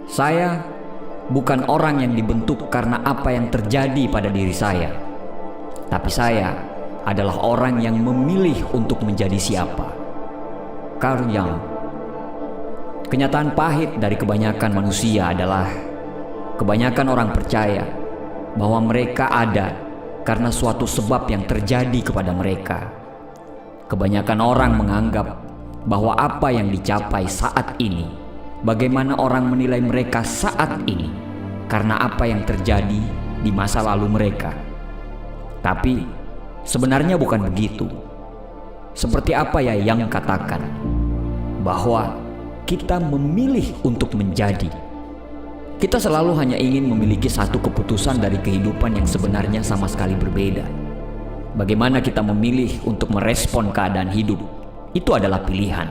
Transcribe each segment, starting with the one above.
Saya bukan orang yang dibentuk karena apa yang terjadi pada diri saya, tapi saya adalah orang yang memilih untuk menjadi siapa. Carl Jung. Kenyataan pahit dari kebanyakan manusia adalah kebanyakan orang percaya bahwa mereka ada karena suatu sebab yang terjadi kepada mereka. Kebanyakan orang menganggap bahwa apa yang dicapai saat ini, bagaimana orang menilai mereka saat ini, karena apa yang terjadi di masa lalu mereka. Tapi sebenarnya bukan begitu. Seperti apa ya yang katakan, bahwa kita memilih untuk menjadi. Kita selalu hanya ingin memiliki satu keputusan dari kehidupan yang sebenarnya sama sekali berbeda. Bagaimana kita memilih untuk merespon keadaan hidup, itu adalah pilihan.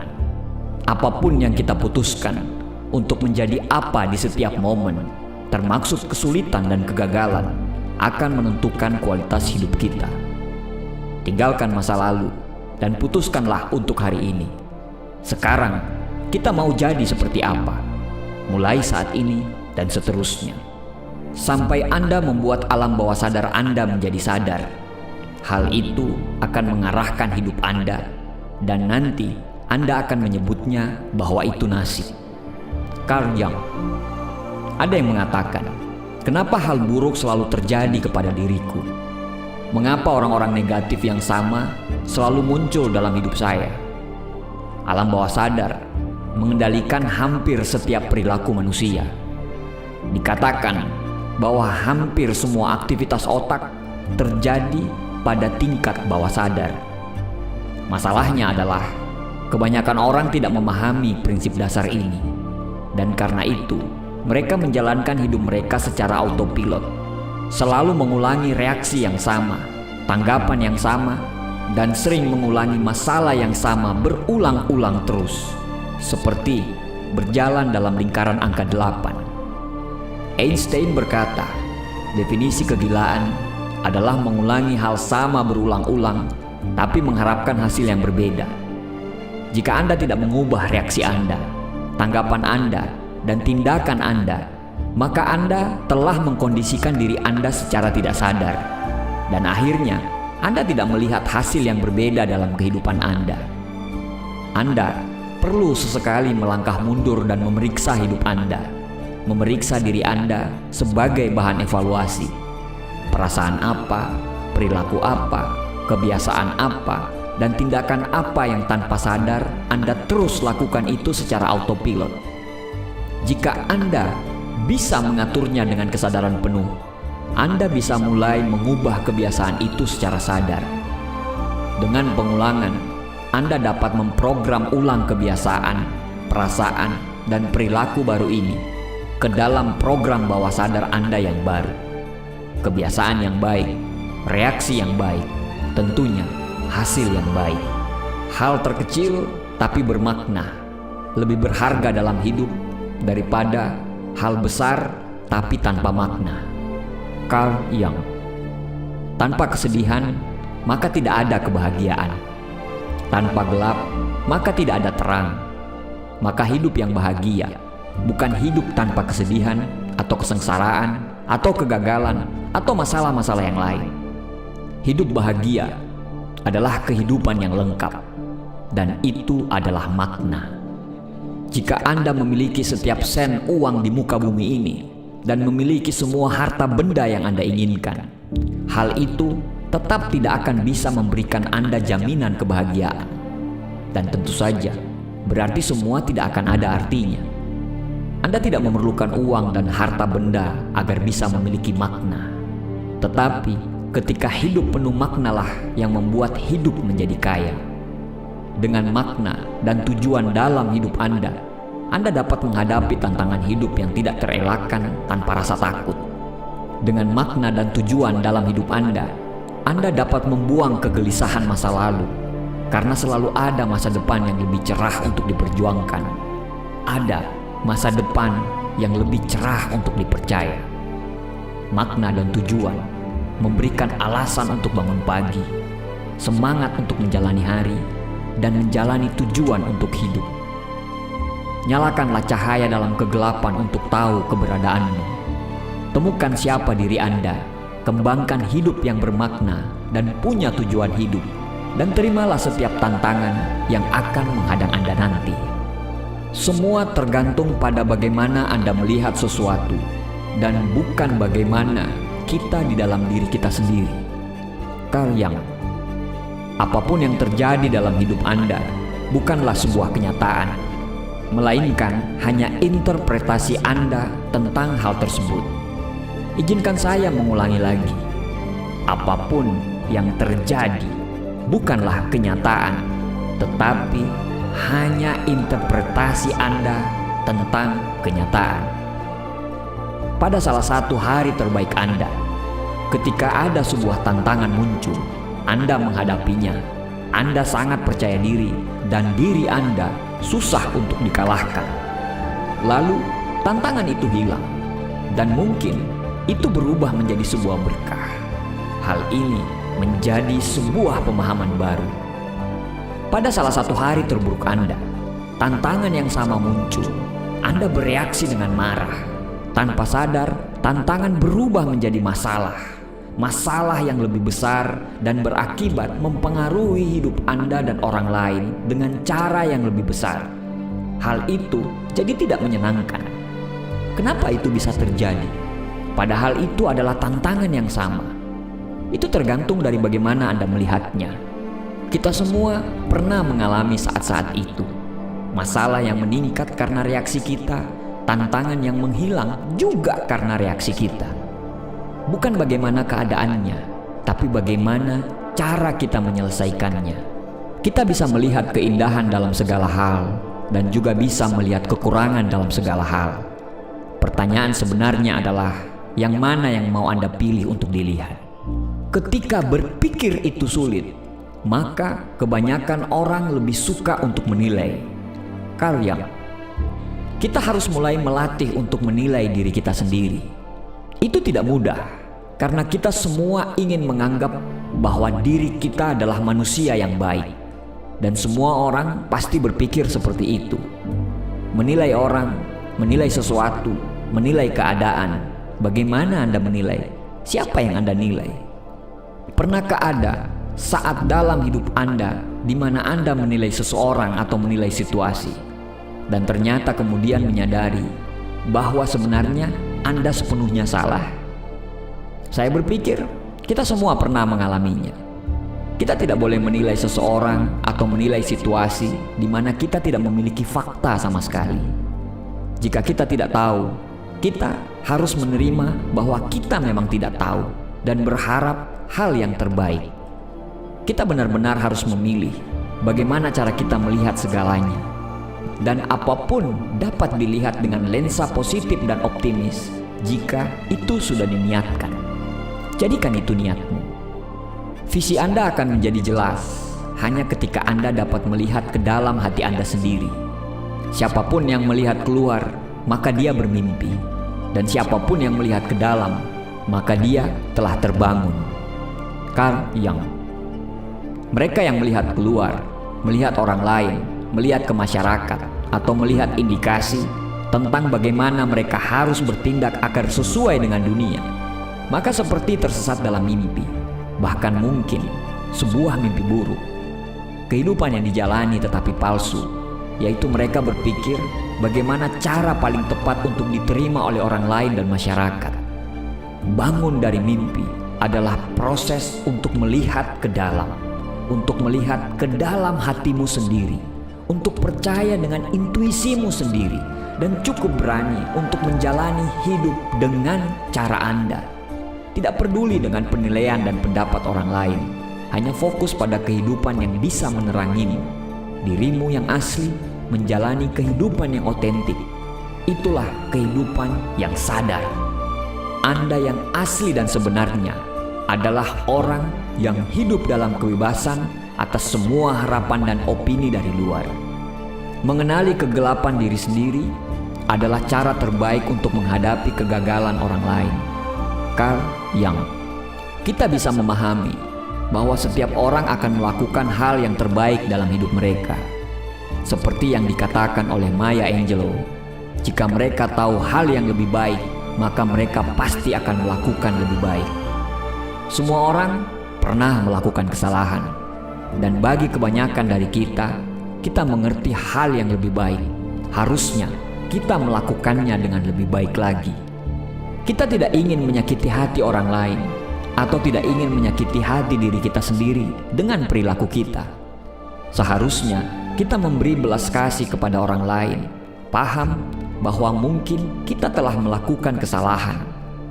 Apapun yang kita putuskan untuk menjadi apa di setiap momen, termaksud kesulitan dan kegagalan, akan menentukan kualitas hidup kita. Tinggalkan masa lalu dan putuskanlah untuk hari ini. Sekarang, kita mau jadi seperti apa? Mulai saat ini dan seterusnya. Sampai Anda membuat alam bawah sadar Anda menjadi sadar. Hal itu akan mengarahkan hidup Anda, dan nanti Anda akan menyebutnya bahwa itu nasib. Carl Jung. Ada yang mengatakan, kenapa hal buruk selalu terjadi kepada diriku? Mengapa orang-orang negatif yang sama selalu muncul dalam hidup saya? Alam bawah sadar mengendalikan hampir setiap perilaku manusia. Dikatakan bahwa hampir semua aktivitas otak terjadi pada tingkat bawah sadar. Masalahnya adalah kebanyakan orang tidak memahami prinsip dasar ini, dan karena itu mereka menjalankan hidup mereka secara autopilot, selalu mengulangi reaksi yang sama, tanggapan yang sama, dan sering mengulangi masalah yang sama berulang-ulang terus, seperti berjalan dalam lingkaran angka 8. Einstein berkata, definisi kegilaan adalah mengulangi hal sama berulang-ulang, tapi mengharapkan hasil yang berbeda. Jika Anda tidak mengubah reaksi Anda, tanggapan Anda, dan tindakan Anda, maka Anda telah mengkondisikan diri Anda secara tidak sadar, dan akhirnya Anda tidak melihat hasil yang berbeda dalam kehidupan Anda. Anda perlu sesekali melangkah mundur dan memeriksa hidup Anda, memeriksa diri Anda sebagai bahan evaluasi. Perasaan apa, perilaku apa, kebiasaan apa, dan tindakan apa yang tanpa sadar Anda terus lakukan itu secara autopilot. Jika Anda bisa mengaturnya dengan kesadaran penuh, Anda bisa mulai mengubah kebiasaan itu secara sadar. Dengan pengulangan, Anda dapat memprogram ulang kebiasaan, perasaan, dan perilaku baru ini ke dalam program bawah sadar Anda yang baru. Kebiasaan yang baik, reaksi yang baik, tentunya hasil yang baik. Hal terkecil tapi bermakna, lebih berharga dalam hidup daripada hal besar tapi tanpa makna. Carl Jung. Tanpa kesedihan, maka tidak ada kebahagiaan. Tanpa gelap, maka tidak ada terang. Maka hidup yang bahagia bukan hidup tanpa kesedihan atau kesengsaraan atau kegagalan atau masalah-masalah yang lain. Hidup bahagia adalah kehidupan yang lengkap, dan itu adalah makna. Jika Anda memiliki setiap sen uang di muka bumi ini dan memiliki semua harta benda yang Anda inginkan, hal itu tetap tidak akan bisa memberikan Anda jaminan kebahagiaan. Dan tentu saja, berarti semua tidak akan ada artinya. Anda tidak memerlukan uang dan harta benda agar bisa memiliki makna. Tetapi ketika hidup penuh maknalah yang membuat hidup menjadi kaya. Dengan makna dan tujuan dalam hidup Anda dapat menghadapi tantangan hidup yang tidak terelakkan tanpa rasa takut. Dengan makna dan tujuan dalam hidup Anda dapat membuang kegelisahan masa lalu, karena selalu ada masa depan yang lebih cerah untuk diperjuangkan. Ada masa depan yang lebih cerah untuk dipercaya. Makna dan tujuan memberikan alasan untuk bangun pagi, semangat untuk menjalani hari, dan menjalani tujuan untuk hidup. Nyalakanlah cahaya dalam kegelapan untuk tahu keberadaanmu. Temukan siapa diri Anda, kembangkan hidup yang bermakna dan punya tujuan hidup, dan terimalah setiap tantangan yang akan menghadang Anda nanti. Semua tergantung pada bagaimana Anda melihat sesuatu, dan bukan bagaimana kita di dalam diri kita sendiri. Carl Jung. Apapun yang terjadi dalam hidup Anda bukanlah sebuah kenyataan, melainkan hanya interpretasi Anda tentang hal tersebut. Izinkan saya mengulangi lagi. Apapun yang terjadi bukanlah kenyataan, tetapi hanya interpretasi Anda tentang kenyataan. Pada salah satu hari terbaik Anda, ketika ada sebuah tantangan muncul, Anda menghadapinya. Anda sangat percaya diri dan diri Anda susah untuk dikalahkan. Lalu tantangan itu hilang, dan mungkin itu berubah menjadi sebuah berkah. Hal ini menjadi sebuah pemahaman baru. Pada salah satu hari terburuk Anda, tantangan yang sama muncul. Anda bereaksi dengan marah. Tanpa sadar, tantangan berubah menjadi masalah. Masalah yang lebih besar dan berakibat mempengaruhi hidup Anda dan orang lain dengan cara yang lebih besar. Hal itu jadi tidak menyenangkan. Kenapa itu bisa terjadi? Padahal itu adalah tantangan yang sama. Itu tergantung dari bagaimana Anda melihatnya. Kita semua pernah mengalami saat-saat itu. Masalah yang meningkat karena reaksi kita, tantangan yang menghilang juga karena reaksi kita. Bukan bagaimana keadaannya, tapi bagaimana cara kita menyelesaikannya. Kita bisa melihat keindahan dalam segala hal dan juga bisa melihat kekurangan dalam segala hal. Pertanyaan sebenarnya adalah, yang mana yang mau Anda pilih untuk dilihat? Ketika berpikir itu sulit, maka kebanyakan orang lebih suka untuk menilai. Carl Jung. Kita harus mulai melatih untuk menilai diri kita sendiri. Itu tidak mudah, karena kita semua ingin menganggap bahwa diri kita adalah manusia yang baik. Dan semua orang pasti berpikir seperti itu. Menilai orang, menilai sesuatu, menilai keadaan. Bagaimana Anda menilai? Siapa yang Anda nilai? Pernahkah ada saat dalam hidup Anda di mana Anda menilai seseorang atau menilai situasi, dan ternyata kemudian menyadari bahwa sebenarnya Anda sepenuhnya salah? Saya berpikir kita semua pernah mengalaminya. Kita tidak boleh menilai seseorang atau menilai situasi di mana kita tidak memiliki fakta sama sekali. Jika kita tidak tahu, kita harus menerima bahwa kita memang tidak tahu dan berharap hal yang terbaik. Kita benar-benar harus memilih bagaimana cara kita melihat segalanya. Dan apapun dapat dilihat dengan lensa positif dan optimis jika itu sudah diniatkan. Jadikan itu niatmu. Visi Anda akan menjadi jelas hanya ketika Anda dapat melihat ke dalam hati Anda sendiri. Siapapun yang melihat keluar, maka dia bermimpi. Dan siapapun yang melihat ke dalam, maka dia telah terbangun. Carl Jung. Mereka yang melihat keluar, melihat orang lain, melihat ke masyarakat, atau melihat indikasi tentang bagaimana mereka harus bertindak agar sesuai dengan dunia, maka seperti tersesat dalam mimpi, bahkan mungkin sebuah mimpi buruk. Kehidupan yang dijalani tetapi palsu, yaitu mereka berpikir bagaimana cara paling tepat untuk diterima oleh orang lain dan masyarakat. Bangun dari mimpi adalah proses untuk melihat ke dalam, untuk melihat ke dalam hatimu sendiri, untuk percaya dengan intuisimu sendiri, dan cukup berani untuk menjalani hidup dengan cara Anda. Tidak peduli dengan penilaian dan pendapat orang lain, hanya fokus pada kehidupan yang bisa menerangimu, dirimu yang asli, menjalani kehidupan yang otentik. Itulah kehidupan yang sadar. Anda yang asli dan sebenarnya adalah orang yang hidup dalam kebebasan atas semua harapan dan opini dari luar. Mengenali kegelapan diri sendiri adalah cara terbaik untuk menghadapi kegagalan orang lain. Carl Jung. Kita bisa memahami bahwa setiap orang akan melakukan hal yang terbaik dalam hidup mereka. Seperti yang dikatakan oleh Maya Angelou, jika mereka tahu hal yang lebih baik, maka mereka pasti akan melakukan lebih baik. Semua orang pernah melakukan kesalahan, dan bagi kebanyakan dari kita mengerti hal yang lebih baik. Harusnya kita melakukannya dengan lebih baik lagi. Kita tidak ingin menyakiti hati orang lain, atau tidak ingin menyakiti hati diri kita sendiri dengan perilaku kita. Seharusnya kita memberi belas kasih kepada orang lain, paham bahwa mungkin kita telah melakukan kesalahan,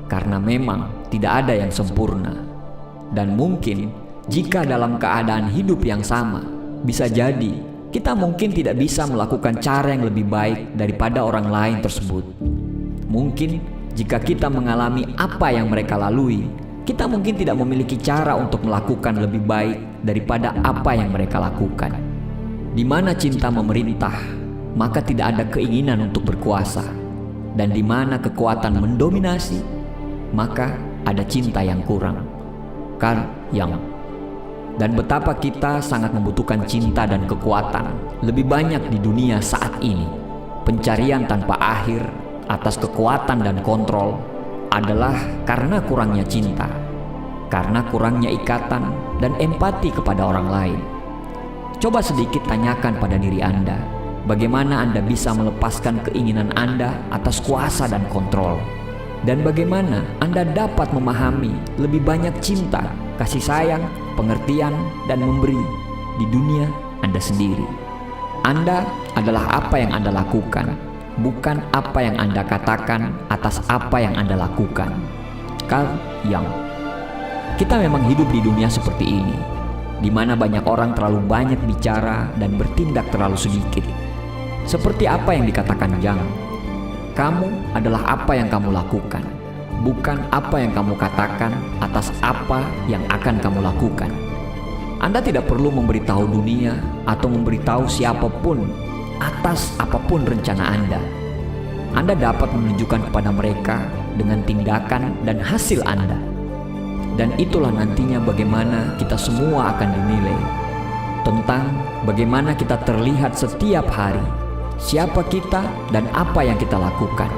karena memang tidak ada yang sempurna. Dan mungkin jika dalam keadaan hidup yang sama, bisa jadi kita mungkin tidak bisa melakukan cara yang lebih baik daripada orang lain tersebut. Mungkin jika kita mengalami apa yang mereka lalui, kita mungkin tidak memiliki cara untuk melakukan lebih baik daripada apa yang mereka lakukan. Di mana cinta memerintah, maka tidak ada keinginan untuk berkuasa. Dan di mana kekuatan mendominasi, maka ada cinta yang kurang. Carl Jung. Dan betapa kita sangat membutuhkan cinta dan kekuatan lebih banyak di dunia saat ini. Pencarian tanpa akhir atas kekuatan dan kontrol adalah karena kurangnya cinta, karena kurangnya ikatan dan empati kepada orang lain. Coba sedikit tanyakan pada diri Anda, bagaimana Anda bisa melepaskan keinginan Anda atas kuasa dan kontrol? Dan bagaimana Anda dapat memahami lebih banyak cinta, kasih sayang, pengertian, dan memberi di dunia Anda sendiri? Anda adalah apa yang Anda lakukan, bukan apa yang Anda katakan atas apa yang Anda lakukan. Carl Jung. Kita memang hidup di dunia seperti ini, di mana banyak orang terlalu banyak bicara dan bertindak terlalu sedikit. Seperti apa yang dikatakan Jung, kamu adalah apa yang kamu lakukan, bukan apa yang kamu katakan atas apa yang akan kamu lakukan. Anda tidak perlu memberitahu dunia atau memberitahu siapapun atas apapun rencana Anda. Anda dapat menunjukkan kepada mereka dengan tindakan dan hasil Anda. Dan itulah nantinya bagaimana kita semua akan dinilai, tentang bagaimana kita terlihat setiap hari, siapa kita dan apa yang kita lakukan.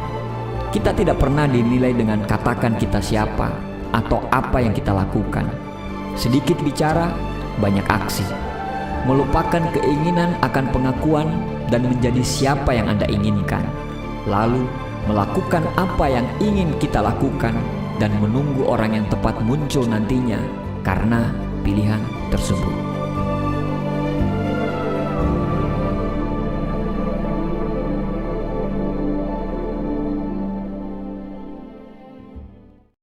Kita tidak pernah dinilai dengan katakan kita siapa atau apa yang kita lakukan. Sedikit bicara, banyak aksi. Melupakan keinginan akan pengakuan dan menjadi siapa yang Anda inginkan. Lalu melakukan apa yang ingin kita lakukan dan menunggu orang yang tepat muncul nantinya karena pilihan tersebut.